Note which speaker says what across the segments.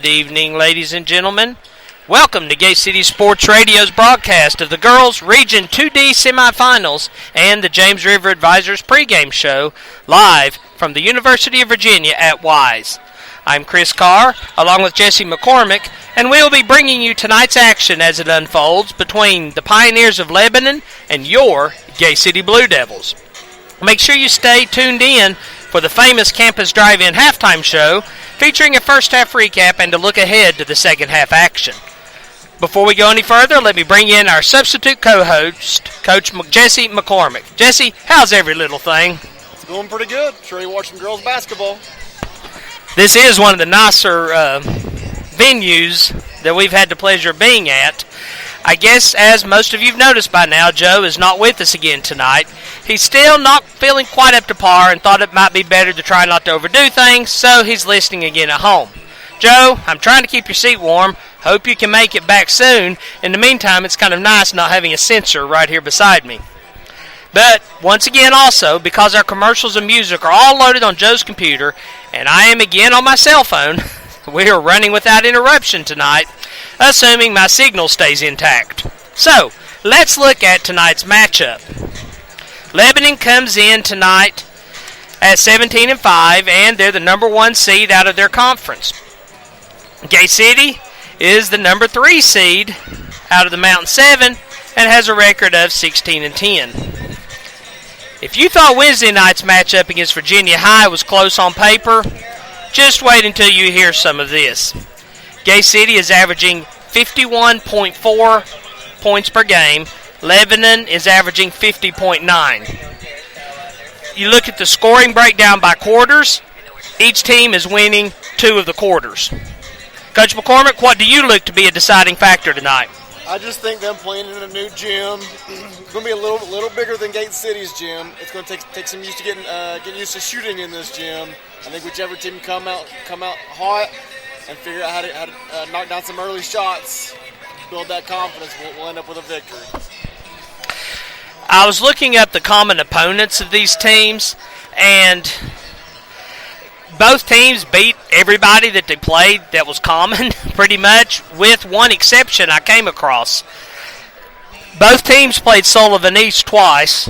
Speaker 1: Good evening, ladies and gentlemen. Welcome to Gay City Sports Radio's broadcast of the Girls Region 2D Semifinals and the James River Advisors pregame show, live from the University of Virginia at Wise. I'm Chris Carr, along with Jesse McCormick, and we'll be bringing you tonight's action as it unfolds between the Pioneers of Lebanon and your Gay City Blue Devils. Make sure you stay tuned in for the famous Campus Drive-In halftime show, featuring a first-half recap and a look ahead to the second-half action. Before we go any further, let me bring in our substitute co-host, Coach Jesse McCormick. Jesse, how's every little thing?
Speaker 2: It's going pretty good. Sure you watch some girls basketball.
Speaker 1: This is one of the nicer venues that we've had the pleasure of being at. I guess, as most of you have noticed by now, Joe is not with us again tonight. He's still not feeling quite up to par and thought it might be better to try not to overdo things, so he's listening again at home. Joe, I'm trying to keep your seat warm. Hope you can make it back soon. In the meantime, it's kind of nice not having a censor right here beside me. But, once again also, because our commercials and music are all loaded on Joe's computer, and I am again on my cell phone, we are running without interruption tonight, assuming my signal stays intact. So, let's look at tonight's matchup. Lebanon comes in tonight at 17-5, and they're the number 1 seed out of their conference. Gay City is the number 3 seed out of the Mountain 7 and has a record of 16-10. If you thought Wednesday night's matchup against Virginia High was close on paper, just wait until you hear some of this. Gay City is averaging 51.4 points per game. Lebanon is averaging 50.9. You look at the scoring breakdown by quarters, each team is winning 2 of the quarters. Coach McCormick, what do you look to be a deciding factor tonight?
Speaker 2: I just think them playing in a new gym is going to be a little bigger than Gate City's gym. It's going to take some used to getting used to shooting in this gym. I think whichever team come out hot and figure out how to knock down some early shots, build that confidence, we'll end up with a victory.
Speaker 1: I was looking up the common opponents of these teams, and both teams beat everybody that they played that was common, pretty much, with one exception I came across. Both teams played Sullivan East twice.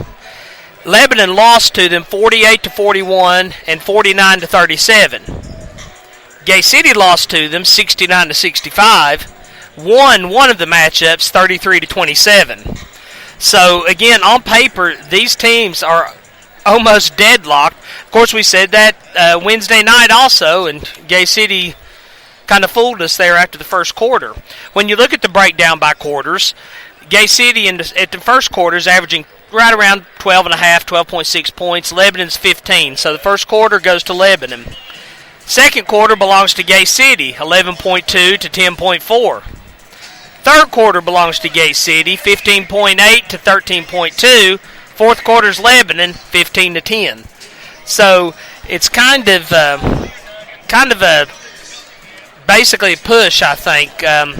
Speaker 1: Lebanon lost to them 48-41 and 49-37. Gay City lost to them 69-65, won one of the matchups 33-27. So, again, on paper, these teams are almost deadlocked. Of course, we said that Wednesday night also, and Gay City kind of fooled us there after the first quarter. When you look at the breakdown by quarters, Gay City at the first quarter is averaging right around 12.6 points. Lebanon's 15, so the first quarter goes to Lebanon. Second quarter belongs to Gay City, 11.2 to 10.4. Third quarter belongs to Gay City, 15.8 to 13.2. Fourth quarter's Lebanon, 15-10. So it's kind of a basically a push, I think. Of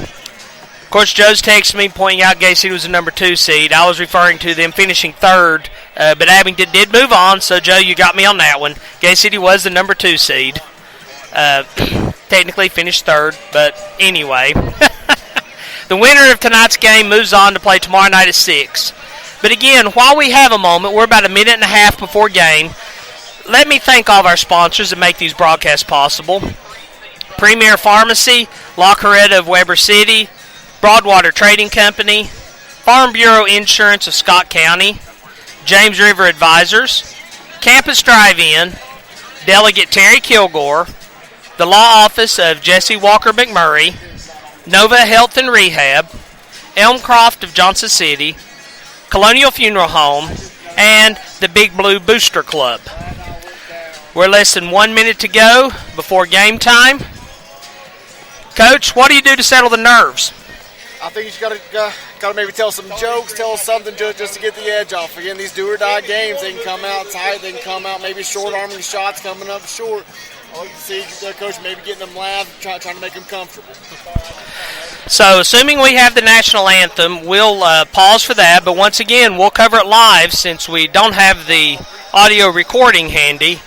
Speaker 1: course, Joe's texted me pointing out Gay City was the number 2 seed. I was referring to them finishing third, but Abingdon did move on. So Joe, you got me on that one. Gay City was the number 2 seed. Technically finished third, but anyway. The winner of tonight's game moves on to play tomorrow night at 6. But again, while we have a moment, we're about a minute and a half before game. Let me thank all of our sponsors that make these broadcasts possible. Premier Pharmacy, La Coretta of Weber City, Broadwater Trading Company, Farm Bureau Insurance of Scott County, James River Advisors, Campus Drive-In, Delegate Terry Kilgore, the Law Office of Jesse Walker McMurray, Nova Health and Rehab, Elmcroft of Johnson City, Colonial Funeral Home, and the Big Blue Booster Club. We're less than 1 minute to go before game time. Coach, what do you do to settle the nerves?
Speaker 2: I think you just gotta maybe tell some jokes, tell something just to get the edge off. Again, these do-or-die games, they can come out tight, they can come out maybe short-arming shots coming up short. Or see the coach maybe getting them loud, trying to make them comfortable.
Speaker 1: So, assuming we have the national anthem, we'll pause for that. But once again, we'll cover it live since we don't have the audio recording handy.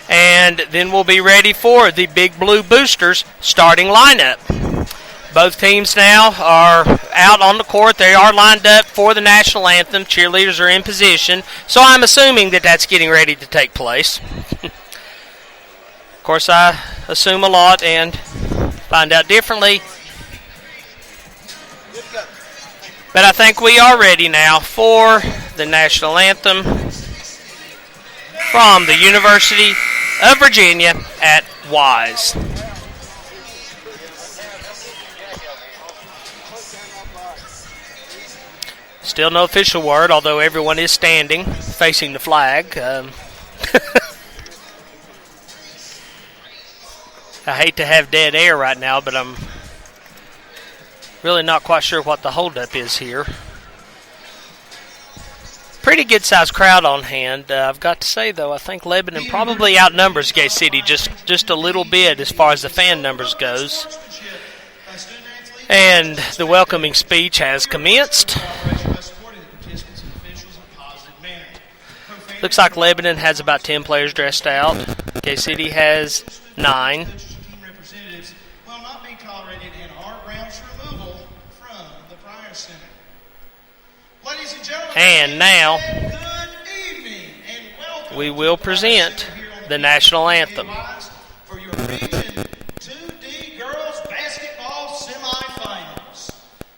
Speaker 1: And then we'll be ready for the Big Blue Boosters starting lineup. Both teams now are out on the court. They are lined up for the national anthem. Cheerleaders are in position. So I'm assuming that that's getting ready to take place. Of course, I assume a lot and find out differently. But I think we are ready now for the national anthem from the University of Virginia at Wise. Still no official word, although everyone is standing, facing the flag. I hate to have dead air right now, but I'm really not quite sure what the holdup is here. Pretty good-sized crowd on hand. I've got to say, though, I think Lebanon probably outnumbers Gay City just a little bit as far as the fan numbers goes. And the welcoming speech has commenced. Looks like Lebanon has about 10 players dressed out. Gay City has 9. And now we will present the national anthem.
Speaker 3: For your Region 2D Girls Basketball Semifinals.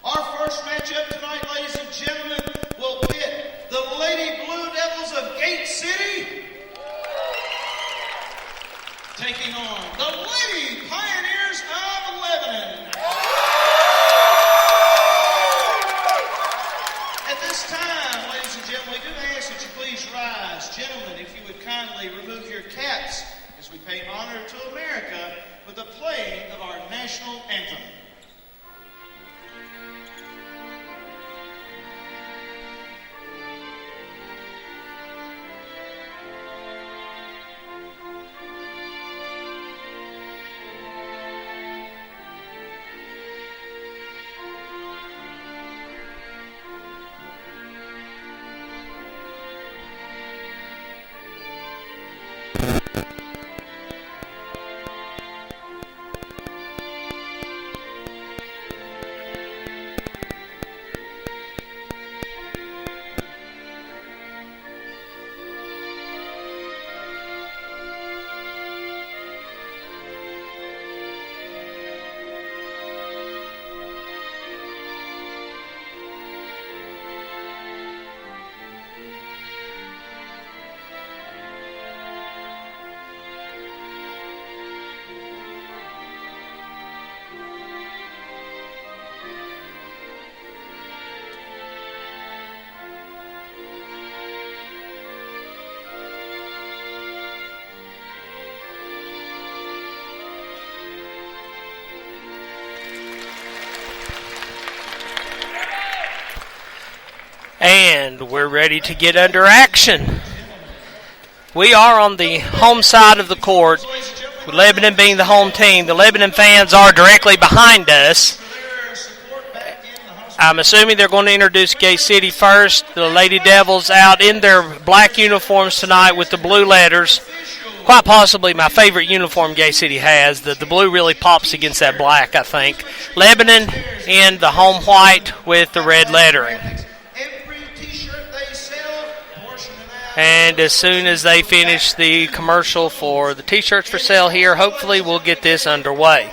Speaker 3: Our first matchup tonight, ladies and gentlemen, will pit the Lady Blue Devils of Gate City taking on the Lady Pioneers of Lebanon. At this time, ladies and gentlemen, we do ask that you please rise. Gentlemen, if you would kindly remove your caps as we pay honor to America with the playing of our national anthem.
Speaker 1: And we're ready to get under action. We are on the home side of the court, with Lebanon being the home team. The Lebanon fans are directly behind us. I'm assuming they're going to introduce Gay City first. The Lady Devils out in their black uniforms tonight with the blue letters. Quite possibly my favorite uniform Gay City has. The blue really pops against that black, I think. Lebanon in the home white with the red lettering. And as soon as they finish the commercial for the T-shirts for sale here, hopefully we'll get this underway.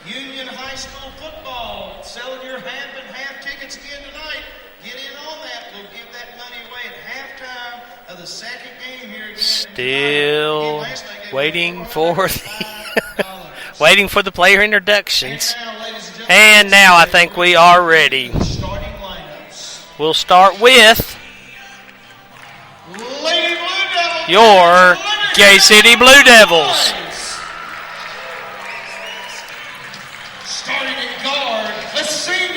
Speaker 3: Union High School football, selling your half and half tickets again tonight. Get in on that. We'll give that money away at halftime of the second game here.
Speaker 1: Still waiting for the player introductions. And now I think we are ready. We'll start with your Gay City Blue Devils.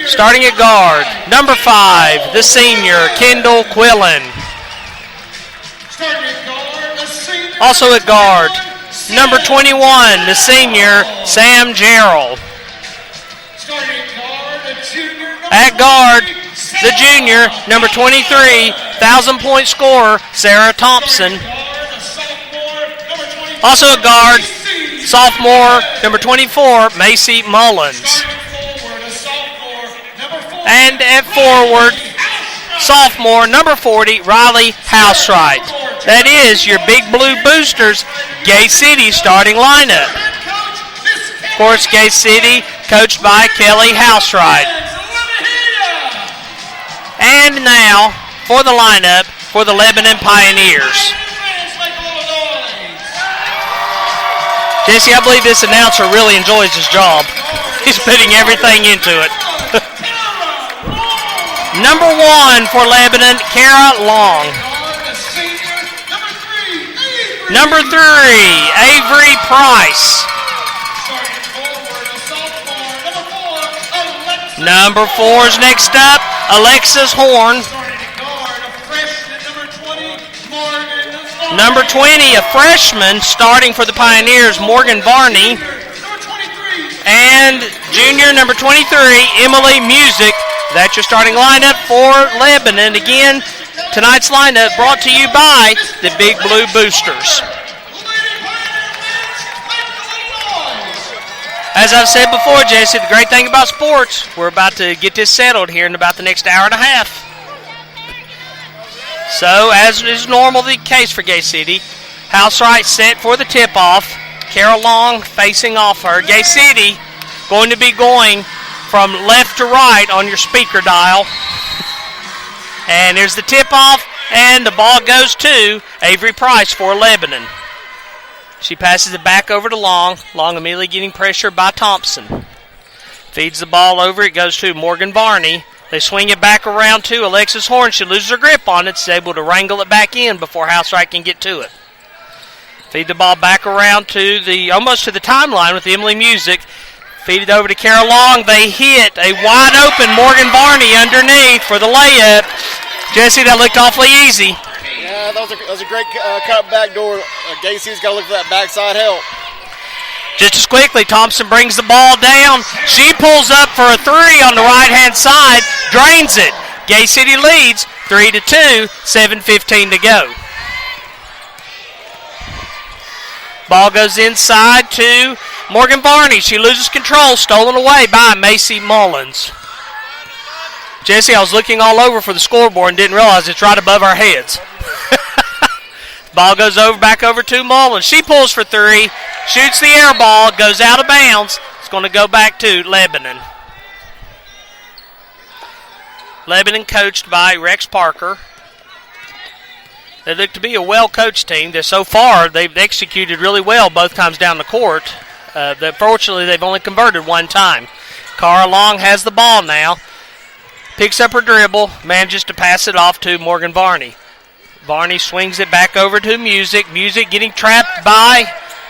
Speaker 1: Starting at guard, number 5, the senior, Kendall Quillen. Also at guard, number 21, the senior, Sam Gerald. At guard, the junior, number 23, 1,000-point scorer, Sarah Thompson. Also a guard, sophomore, number 24, Macy Mullins. And at forward, sophomore, number 40, Riley Housewright. That is your Big Blue Boosters Gay City starting lineup. Of course, Gay City coached by Kelly Housewright. And now for the lineup for the Lebanon Pioneers. Jesse, I believe this announcer really enjoys his job. He's putting everything into it. Number 1 for Lebanon, Kara Long. Number 3, Avery Price. Number 4 is next up, Alexis Horn. Number 20, a freshman starting for the Pioneers, Morgan Varney. And junior number 23, Emily Music. That's your starting lineup for Lebanon. Again, tonight's lineup brought to you by the Big Blue Boosters. As I've said before, Jesse, the great thing about sports, we're about to get this settled here in about the next hour and a half. So, as is normal the case for Gay City, Housewright set for the tip-off. Carol Long facing off her. Gay City going to be going from left to right on your speaker dial. And there's the tip-off, and the ball goes to Avery Price for Lebanon. She passes it back over to Long. Long immediately getting pressure by Thompson. Feeds the ball over. It goes to Morgan Varney. They swing it back around to Alexis Horn. She loses her grip on it. She's able to wrangle it back in before Housewright can get to it. Feed the ball back around to almost to the timeline with Emily Music. Feed it over to Carol Long. They hit a wide open Morgan Varney underneath for the layup. Jesse, that looked awfully easy.
Speaker 2: Yeah, that was a great cut back door. Gacy's got to look for that backside help.
Speaker 1: Just as quickly, Thompson brings the ball down. She pulls up for a three on the right-hand side, drains it. Gay City leads 3-2, 7:15 to go. Ball goes inside to Morgan Varney. She loses control, stolen away by Macy Mullins. Jesse, I was looking all over for the scoreboard and didn't realize it's right above our heads. Ball goes back over to Mullins. She pulls for three, shoots the air ball, goes out of bounds. It's going to go back to Lebanon. Lebanon coached by Rex Parker. They look to be a well-coached team. So far, they've executed really well both times down the court. Fortunately, they've only converted one time. Cara Long has the ball now. Picks up her dribble, manages to pass it off to Morgan Varney. Varney swings it back over to Music. Music getting trapped by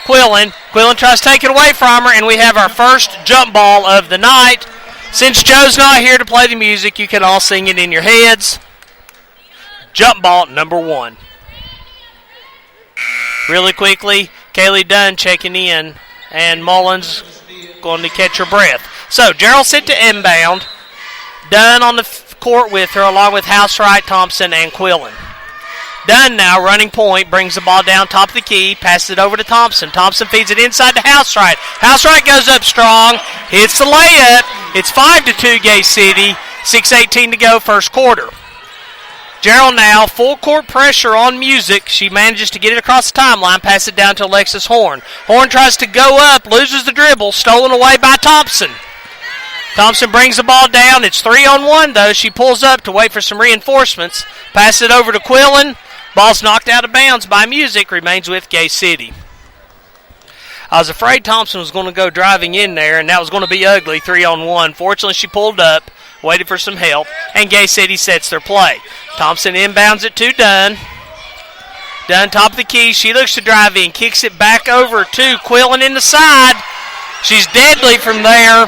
Speaker 1: Quillen. Quillen tries to take it away from her, and we have our first jump ball of the night. Since Joe's not here to play the music, you can all sing it in your heads. Jump ball number 1. Really quickly, Kaylee Dunn checking in, and Mullins going to catch her breath. So, Gerald sent to inbound. Dunn on the court with her, along with Housewright, Thompson, and Quillen. Dunn now running point, brings the ball down top of the key, passes it over to Thompson. Thompson feeds it inside to Housewright. Housewright goes up strong, hits the layup. It's 5-2 Gay City, 6:18 to go, first quarter. Gerald now, full court pressure on Music. She manages to get it across the timeline, pass it down to Alexis Horn. Horn tries to go up, loses the dribble, stolen away by Thompson. Thompson brings the ball down. It's 3-on-1, though. She pulls up to wait for some reinforcements. Passes it over to Quillen. Ball's knocked out of bounds by Music. Remains with Gay City. I was afraid Thompson was going to go driving in there, and that was going to be ugly, 3-on-1. Fortunately, she pulled up, waited for some help, and Gay City sets their play. Thompson inbounds it to Dunn. Dunn, top of the key. She looks to drive in, kicks it back over to Quillen in the side. She's deadly from there.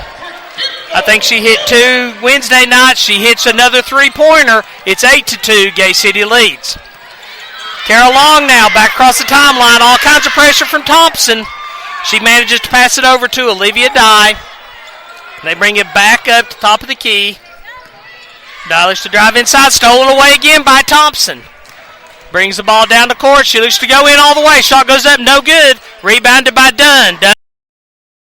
Speaker 1: I think she hit 2 Wednesday night. She hits another three-pointer. It's 8-2. Gay City leads. Carol Long now back across the timeline. All kinds of pressure from Thompson. She manages to pass it over to Olivia Dye. They bring it back up to top of the key. Dye looks to drive inside. Stolen away again by Thompson. Brings the ball down the court. She looks to go in all the way. Shot goes up. No good. Rebounded by Dunn.